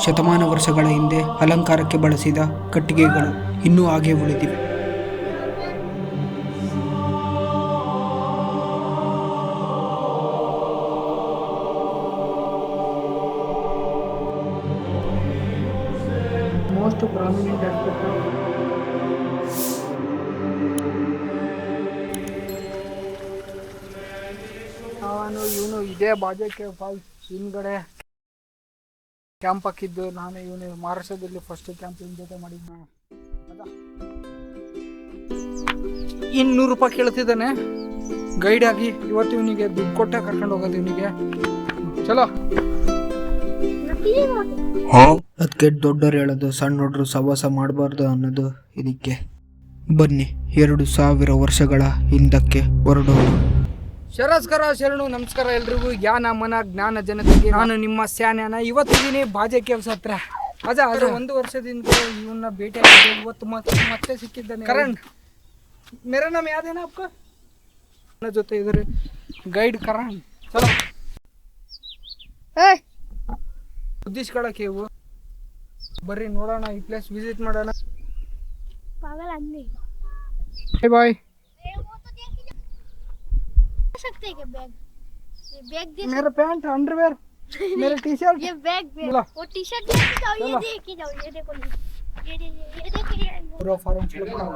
ಶತಮಾನ ವರ್ಷಗಳ ಹಿಂದೆ ಅಲಂಕಾರಕ್ಕೆ ಬಳಸಿದ ಕಟ್ಟಿಗೆಗಳು ಇನ್ನೂ ಹಾಗೆ ಉಳಿದಿವೆ. ಮೋಸ್ಟ್ ಪ್ರಾಮಿನೆಂಟ್ ಆಸ್ಪೆಕ್ಟ್ ಇವನು ಇದೇ ಬಾಜಕ್ಕೆ ಫಾಲ್ಸ್ ಹಿಂದ್ಗಡೆ ಕ್ಯಾಂಪ್ ಹಾಕಿದ್ದು ನಾನು. ಇವನು ಮಹಾರಾಷ್ಟ್ರದಲ್ಲಿ ಫಸ್ಟ್ ಕ್ಯಾಂಪ್ ಇವನ ಜೊತೆ ಮಾಡಿದ್ದು. 200 ರೂಪಾಯಿ ಕೇಳ್ತಿದ್ದಾನೆ ಗೈಡ್ ಆಗಿ. ಇವತ್ತು ಇವನಿಗೆ ದುಡ್ಡು ಕೊಟ್ಟ ಕರ್ಕೊಂಡು ಹೋಗೋದು ಇವನಿಗೆ. ಚಲೋ, ಅದಕ್ಕೆ ದೊಡ್ಡವ್ರು ಹೇಳೋದು ಸಣ್ಣ ಹುಡ್ರು ಸವಾಸ ಮಾಡಬಾರ್ದು ಅನ್ನೋದು ಇದಕ್ಕೆ. ಬನ್ನಿ 2000 ವರ್ಷಗಳ ಹಿಂದಕ್ಕೆ ಹೊರಡೋಣ. ಶರಸ್ಕರ ಶರಣು ನಮಸ್ಕಾರ ಎಲ್ರಿಗೂ. ಜ್ಞಾನ ಮನ ಜ್ಞಾನ ಜನತೆಗೆ ನಾನು ನಿಮ್ಮ ಸ್ಯಾನ್ಯಾನ. ಇವತ್ತಿದ್ದೀನಿ ಬಾಜೆ ಕೇವ್ಸ್ ಹತ್ರ. ಅದ 1 ವರ್ಷದಿಂದ ಇವನ್ನ ಭೇಟಿ ಆಗಿದ್ದೆ. ಇವತ್ತು ಮತ್ತೆ ಸಿಕ್ಕಿದ್ದಾನೆ ಕರಣ್. ಮೇರಾ ನಾಮ್ ಯಾದೇನಾ ಅಪ್ಪ? ನನ್ನ ಜೊತೆ ಇದ್ದಾರೆ ಗೈಡ್ ಕರಣ್. ಚಲೋ, ಬುದ್ಧಿಸ್ಗಳ ಕೇವು ಬರ್ರಿ ನೋಡೋಣ, ಈ ಪ್ಲೇಸ್ ವಿಸಿಟ್ ಮಾಡೋಣ. ಬಾಯ್ ಬಾಯ್. सकते हैं बैग? ये बैग दे मेरा पैंट अंडरवेयर मेरा टी शर्ट ये बैग वो टी शर्ट लेके जाओ. ये लेके जाओ. ये देखो ये देखो पूरा फॉर्म फिल करो.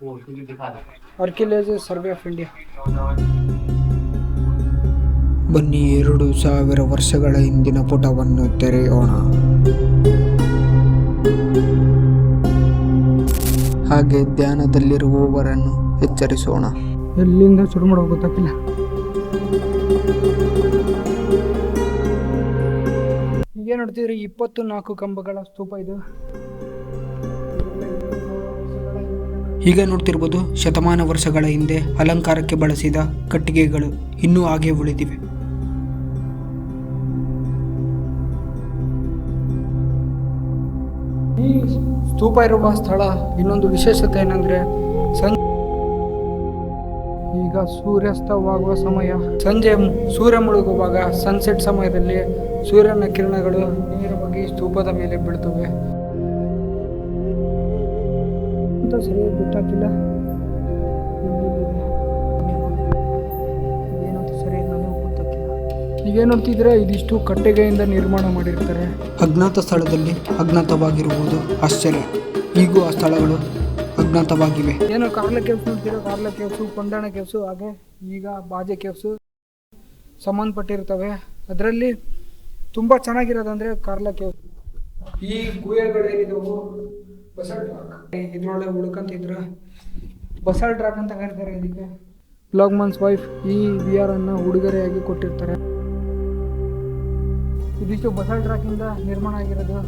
वो तुझे दिखा दे. Archaeology survey of India. ಬನ್ನಿ 2000 ವರ್ಷಗಳ ಹಿಂದಿನ ಪುಟವನ್ನು ತೆರೆಯೋಣ. ಹಾಗೆ ಧ್ಯಾನದಲ್ಲಿರುವವರನ್ನು ಎಚ್ಚರಿಸೋಣ. ಎಲ್ಲಿಂದ ಶುರು ಮಾಡೋದು ಗೊತ್ತಾಗ್ತಿಲ್ಲ. ಈಗ ನೋಡ್ತಿದ್ರಿ 24 ಕಂಬಗಳ ಸ್ತೂಪ ಇದು. ಈಗ ನೋಡ್ತಿರ್ಬೋದು ಶತಮಾನ ವರ್ಷಗಳ ಹಿಂದೆ ಅಲಂಕಾರಕ್ಕೆ ಬಳಸಿದ ಕಟ್ಟಿಗೆಗಳು ಇನ್ನೂ ಹಾಗೆ ಉಳಿದಿವೆ. ಈ ಸ್ತೂಪ ಇರುವ ಸ್ಥಳ ಇನ್ನೊಂದು ವಿಶೇಷತೆ ಏನಂದ್ರೆ ಈಗ ಸೂರ್ಯಾಸ್ತವಾಗುವ ಸಮಯ, ಸಂಜೆ ಸೂರ್ಯ ಮುಳುಗುವಾಗ ಸನ್ಸೆಟ್ ಸಮಯದಲ್ಲಿ ಸೂರ್ಯನ ಕಿರಣಗಳು ನೇರವಾಗಿ ಸ್ತೂಪದ ಮೇಲೆ ಬೀಳ್ತವೆ ಅಂತ ಸರಿಯಾಗಿ ಗೊತ್ತಾಗಿಲ್ಲ. ಏನಂತ ಸರಿಯಾಗಿ ನನಗೂ ಗೊತ್ತಾಗಿಲ್ಲ. ಈಗೇನು ನೋಡ್ತಿದ್ರೆ ಇದಿಷ್ಟು ಕಟ್ಟಿಗೆಯಿಂದ ನಿರ್ಮಾಣ ಮಾಡಿರ್ತಾರೆ. ಅಜ್ಞಾತ ಸ್ಥಳದಲ್ಲಿ ಅಜ್ಞಾತವಾಗಿರುವುದು ಆಶ್ಚರ್ಯ. ಈಗೂ ಆ ಸ್ಥಳಗಳು ಅಜ್ಞಾತವಾಗಿವೆ. ಏನು Karla caves ನೋಡ್ತೀರೋ, Karla caves, Kondana caves, ಹಾಗೆ ಈಗ ಬಾಜೆ ಕೇವ್ಸು ಸಂಬಂಧಪಟ್ಟಿರ್ತವೆ. ಅದರಲ್ಲಿ ತುಂಬ ಚೆನ್ನಾಗಿರೋದಂದ್ರೆ ಕಾರ್ಲ ಕೇವ್ಸ್. ಈ ಗುಹೆಗಳೇನಿದವು ಬಸಾಲ್ಟ್ ರಾಕ್, ಇದ್ರೊಳಗೆ ಉಳ್ಕೊಂತಿದ್ರ ಬಸಾಲ್ಟ್ ರಾಕ್ ಅಂತ ಕರೀತಾರೆ ಇದಕ್ಕೆ. ಬ್ಲಾಗ್ಮನ್ಸ್ ವೈಫ್ ಈ ವಿಆರ್ ಅನ್ನ ಉಡುಗೊರೆಯಾಗಿ ಕೊಟ್ಟಿರ್ತಾರೆ. ಇದಿಷ್ಟು ಬಸಾಲ್ಟ್ ರಾಕ್ ಇಂದ ನಿರ್ಮಾಣ ಆಗಿರೋದು.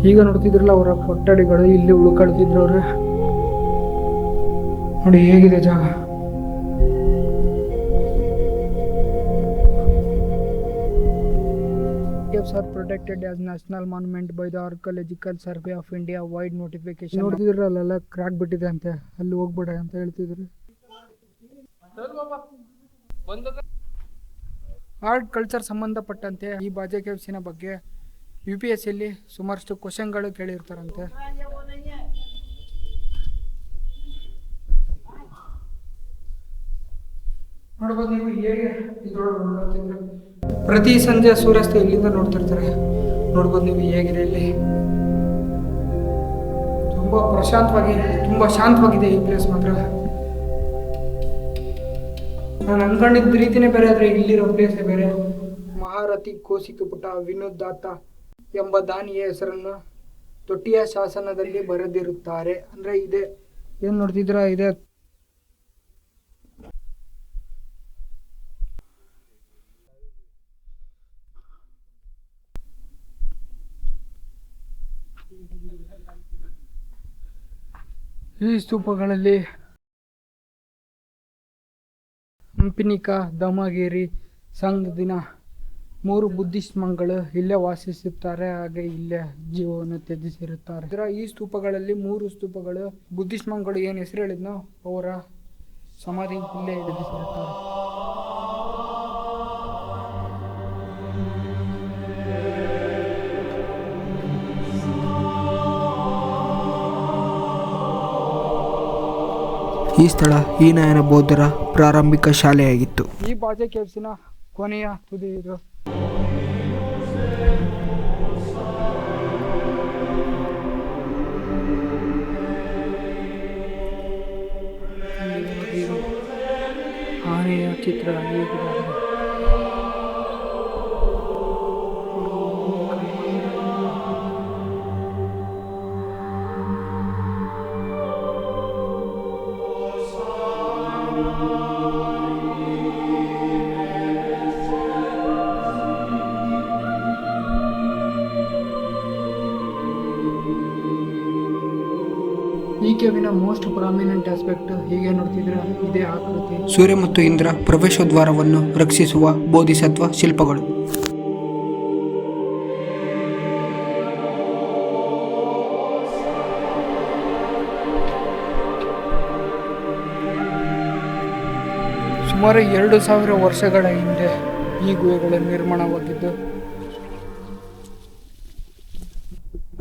ಈಗ ನೋಡ್ತಿದ್ರಲ್ಲ ಅವರ ಕೊಠಡಿಗಳು, ಇಲ್ಲಿ ಉಳ್ಕೊಳ್ತಿದ್ರು ಅವ್ರು. ನೋಡಿ ಹೇಗಿದೆ ಜಾಗ. Caves are protected as national monument by the Archaeological Survey of India. Wide notification. ನೋಡ್ತಿದ್ರಲ್ಲ ಅಲ್ಲೆಲ್ಲ ಕ್ರಾಕ್ ಬಿಟ್ಟಿದೆ ಅಂತೆ, ಅಲ್ಲಿ ಹೋಗ್ಬೇಡ ಅಂತ ಹೇಳ್ತಿದ್ರು. ಆರ್ಟ್ ಕಲ್ಚರ್ ಸಂಬಂಧಪಟ್ಟಂತೆ ಈ ಬಾಜೆ ಕೇವ್ಸಿನ ಬಗ್ಗೆ UPSCಯಲ್ಲಿ ಸುಮಾರಷ್ಟು ಕ್ವಶನ್ಗಳು ಕೇಳಿರ್ತಾರಂತೆ. ನೋಡ್ಬೋದು ನೀವು ಹೇಗೆ ಇದ್ರೊಳಗೆ ಪ್ರತಿ ಸಂಜೆ ಸೂರ್ಯಾಸ್ತ ಇಲ್ಲಿಂದ ನೋಡ್ತಿರ್ತಾರೆ. ನೋಡ್ಬೋದು ನೀವು ಹೇಗಿದೆ ಇಲ್ಲಿ. ತುಂಬಾ ಪ್ರಶಾಂತವಾಗಿ, ತುಂಬಾ ಶಾಂತವಾಗಿದೆ ಈ ಪ್ಲೇಸ್ ಮಾತ್ರ. ನಾನು ಅನ್ಕೊಂಡಿದ್ದ ರೀತಿನೇ ಬೇರೆ, ಆದ್ರೆ ಇಲ್ಲಿರೋ ಪ್ಲೇಸೇ ಬೇರೆ. ಮಹಾರಥಿ ಕೋಸಿಕಪುಟ ವಿನೋದಾತ ಎಂಬ ದಾನಿಯ ಹೆಸರನ್ನು ತೊಟ್ಟಿಯ ಶಾಸನದಲ್ಲಿ ಬರೆದಿರುತ್ತಾರೆ. ಅಂದ್ರೆ ಇದೆ, ಏನ್ ನೋಡ್ತಿದ್ರ, ಇದೆ ಈ ಸ್ತೂಪಗಳಲ್ಲಿ ಹಂಪಿನಿಕಾ, ದಮಗೇರಿ, ಸಂಘದಿನ 3 ಬುದ್ಧಿಸ್ಟ್ ಮಂಗಳು ಇಲ್ಲೇ ವಾಸಿಸುತ್ತಾರೆ. ಹಾಗೆ ಇಲ್ಲೇ ಜೀವವನ್ನು ತ್ಯಜಿಸಿರುತ್ತಾರೆ. ಈ ಸ್ತೂಪಗಳಲ್ಲಿ 3 ಸ್ತೂಪಗಳು ಬುದ್ಧಿಸ್ಟ್ ಮಂಗಳು ಏನು ಹೆಸರು ಹೇಳಿದ್ನೋ ಅವರ ಸಮಾಧಿ ಇಲ್ಲೇ ಎದುರಿಸಿರುತ್ತಾರೆ. ಈ ಸ್ಥಳ ಹೀನಯಾನ ಬೌದ್ಧರ ಪ್ರಾರಂಭಿಕ ಶಾಲೆಯಾಗಿತ್ತು. ಈ ಬಾಜೆ ಕೇವ್ಸಿನ ಕೊನೆಯ ತುದಿ ಇದು. ಆನೆಯ ಚಿತ್ರ ಹೇಗಿದೆ. ಈ ಕೇವಿನ ಮೋಸ್ಟ್ ಪ್ರಾಮಿನೆಂಟ್ ಆಸ್ಪೆಕ್ಟ್ ಹೀಗೆ ನೋಡ್ತಿದ್ರೆ ಇದೇ ಆಕೃತಿ. ಸೂರ್ಯ ಮತ್ತು ಇಂದ್ರ ಪ್ರವೇಶದ್ವಾರವನ್ನು ರಕ್ಷಿಸುವ ಬೋಧಿಸತ್ವ ಶಿಲ್ಪಗಳು. ಸುಮಾರು 2000 ವರ್ಷಗಳ ಹಿಂದೆ ಈ ಗುಹೆಗಳು ನಿರ್ಮಾಣವಾಗಿದ್ದು,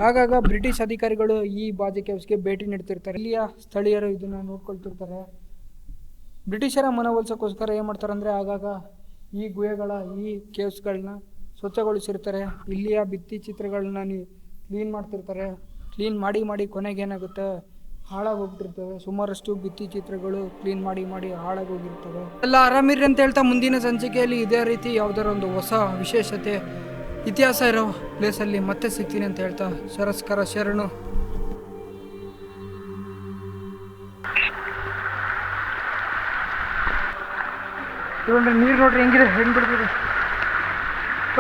ಆಗಾಗ ಬ್ರಿಟಿಷ್ ಅಧಿಕಾರಿಗಳು ಈ ಬಾಜೆ ಕೇವ್ಸ್ಗೆ ಭೇಟಿ ನೀಡ್ತಿರ್ತಾರೆ. ಇಲ್ಲಿಯ ಸ್ಥಳೀಯರು ಇದನ್ನು ನೋಡ್ಕೊಳ್ತಿರ್ತಾರೆ. ಬ್ರಿಟಿಷರ ಮನವೊಲಿಸೋಕ್ಕೋಸ್ಕರ ಏನು ಮಾಡ್ತಾರೆ ಅಂದರೆ, ಆಗಾಗ ಈ ಗುಹೆಗಳ ಈ ಕೇವ್ಸ್ಗಳನ್ನ ಸ್ವಚ್ಛಗೊಳಿಸಿರ್ತಾರೆ. ಇಲ್ಲಿಯ ಭಿತ್ತಿ ಚಿತ್ರಗಳನ್ನ ಕ್ಲೀನ್ ಮಾಡ್ತಿರ್ತಾರೆ. ಕ್ಲೀನ್ ಮಾಡಿ ಕೊನೆಗೆ ಏನಾಗುತ್ತೆ, ಹಾಳಾಗೋಗ್ಬಿಟ್ಟಿರ್ತವೆ. ಸುಮಾರಷ್ಟು ಭಿತ್ತಿ ಚಿತ್ರಗಳು ಕ್ಲೀನ್ ಮಾಡಿ ಹಾಳಾಗೋಗಿರ್ತವೆ. ಎಲ್ಲ ಆರಾಮಿರ್ರಿ ಅಂತ ಹೇಳ್ತಾ ಮುಂದಿನ ಸಂಚಿಕೆಯಲ್ಲಿ ಇದೇ ರೀತಿ ಯಾವುದಾರ ಒಂದು ಹೊಸ ವಿಶೇಷತೆ ಇತಿಹಾಸ ಇರೋ ಪ್ಲೇಸಲ್ಲಿ ಮತ್ತೆ ಸಿಗ್ತೀನಿ ಅಂತ ಹೇಳ್ತಾ ಶರಸ್ಕರ ಶರಣು. ನೀರು ನೋಡ್ರಿ ಹೆಂಗಿದೆ, ಹೆಂಗೆ ಬಿಡ್ತಿದೆ.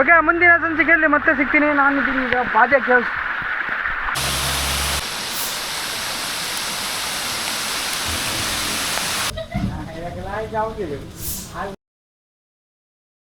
ಓಕೆ, ಮುಂದಿನ ಸಂಚಿಕೆಯಲ್ಲಿ ಮತ್ತೆ ಸಿಗ್ತೀನಿ. ನಾನಿದ್ದೀನಿ ಈಗ ಬಾಜೆ ಕೇವ್ಸ್.